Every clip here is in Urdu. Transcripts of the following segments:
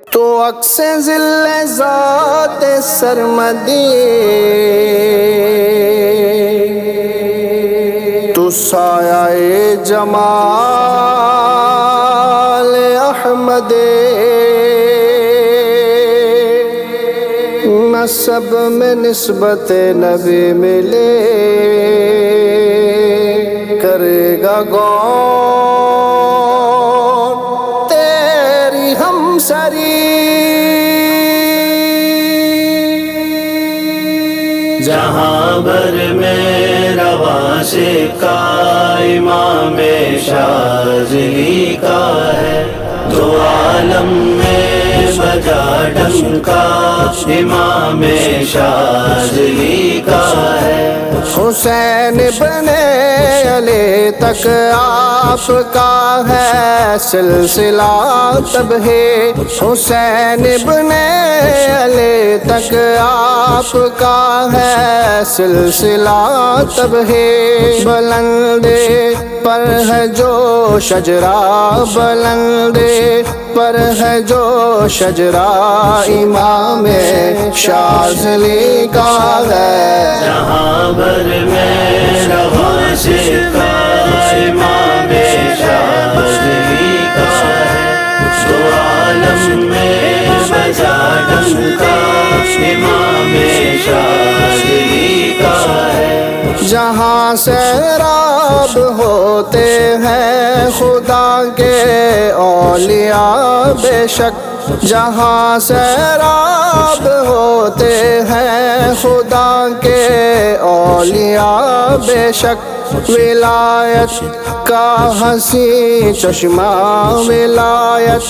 تو عکس ذل ذات سرمدی، تو سایہ جمال احمد، نسب میں نسبت نبی ملے، کرے گا غور تیری ہمسری۔ جہاں بھر میں رواں کا امام شاذلی کا ہے، دو عالم میں بجا ڈنکا امام شاذلی کا ہے۔ حسین ابن علی تک آپ کا ہے سلسلہ تب ہے، حسین ابن علی تک آپ کا ہے سلسلہ تب ہے۔ بلندے پر ہے جو شجرہ، بلندے پر ہے جو شجرہ امام شاذلی کا ہے۔ جہاں بھر میں رواں کا امام شاذلی کا ہے، دو عالم میں بجا ڈنکا امام شاذلی کا ہے۔ جہاں سیراب ہوتے ہیں خدا کے اولیاء بے شک، جہاں سیراب ہوتے ہیں خدا کے اولیاء بے شک، ولایت کا حسین چشمہ، ولایت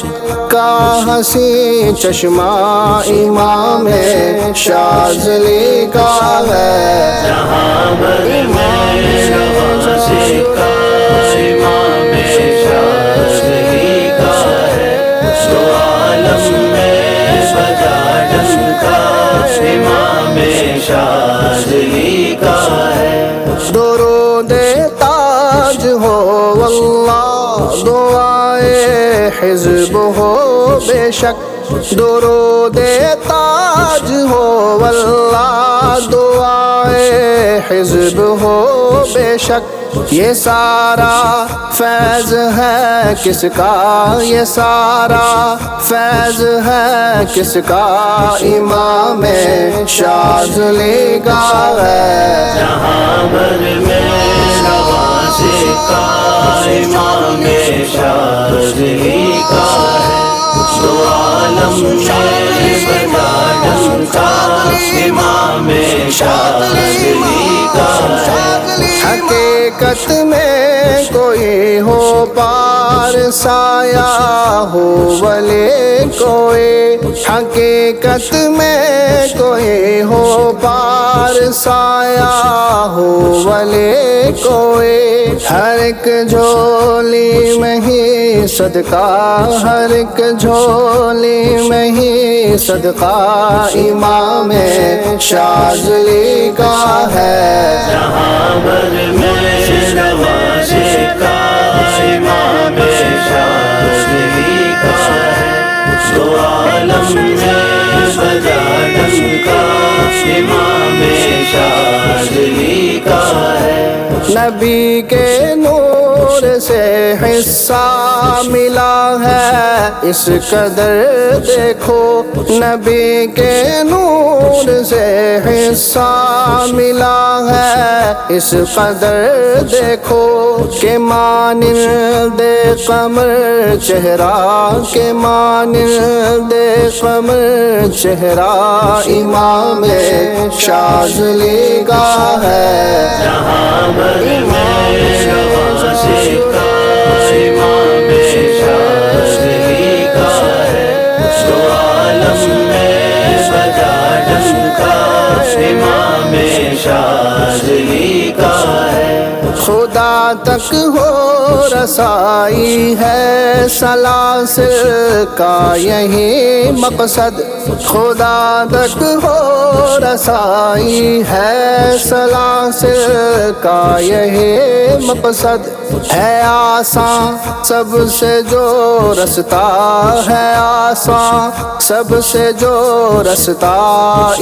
کا حسین چشمہ امام شاذلی کا ہے۔ جہاں بھر میں رواں کا امام شاذلی کا ہے، دو عالم میں بجا ڈنکا امام شاذلی کا ہے۔ درود تاج ہو واللہ، دعائے حزب ہو بے شک، درود تاج ہو واللہ، دعائے حزب ہو بے شک۔ یہ سارا فیض ہے کس کا، یہ سارا فیض ہے کس کا، امام شاذلی کا ہے۔ جہاں بھر میں رواں کا امام شاذلی کا ہے، دو عالم میں بجا ڈنکا امام شاذلی کا ہے۔ حقیقت میں کوئی ہو پار سایہ ہو ولی کوئی، حقیقت میں کوئی ہو پار سایہ ہو ولی کوئی، ہر ایک جھولی میں ہی صدقہ، ہر ایک جھولی میں ہی صدقہ امام شاذلی کا ہے۔ جہاں بھر میں رواں کا امام شاذلی کا ہے، دو عالم میں بجا ڈنکا امام شاذلی کا ہے۔ نبی کے نور سے حصہ ملا ہے اس قدر دیکھو، نبی کے نور سے حصہ ملا ہے اس قدر دیکھو، کہ مانند قمر چہرہ، کہ مانند قمر چہرہ امام شاذلی کا ہے۔ جہاں بھر میں رواں کا امام شاذلی کا ہے، دو عالم میں بجا ڈنکا امام شاذلی کا ہے۔ خدا تک ہو رسائی ہے سلاسل کا یہی مقصد، خدا تک ہو رسائی ہے سلاسل کا یہی مقصد، ہے آسان سب سے جو رستہ ہے آسان سب سے جو رستہ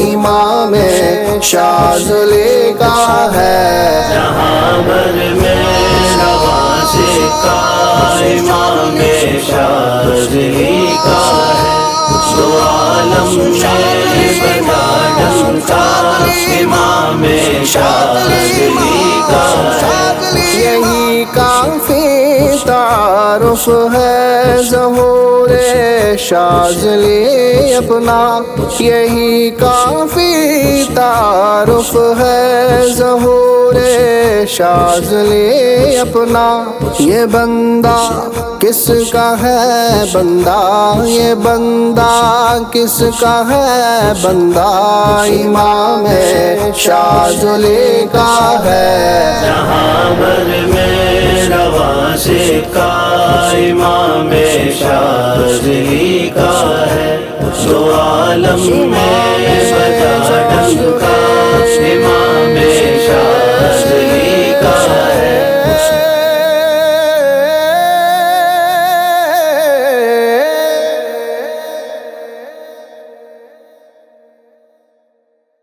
امام شاذلی کا ہے، جہاں بھر میں رواں سکہ امام شاذلی کا ہے، دو عالم میں بجا ڈنکا امام شاذلی کا ہے، یہی کافی تعارف ہے ظہور شاذلی اپنا، یہی کافی تعارف ہے ظہور شاذلی اپنا، یہ بندہ کس کا ہے بندہ، یہ بندہ کس کا ہے بندہ امام شاذلی کا ہے، جہاں بھر میں رواں سکہ امام شاذلی کا ہے، دو عالم میں بجا ڈنکا امام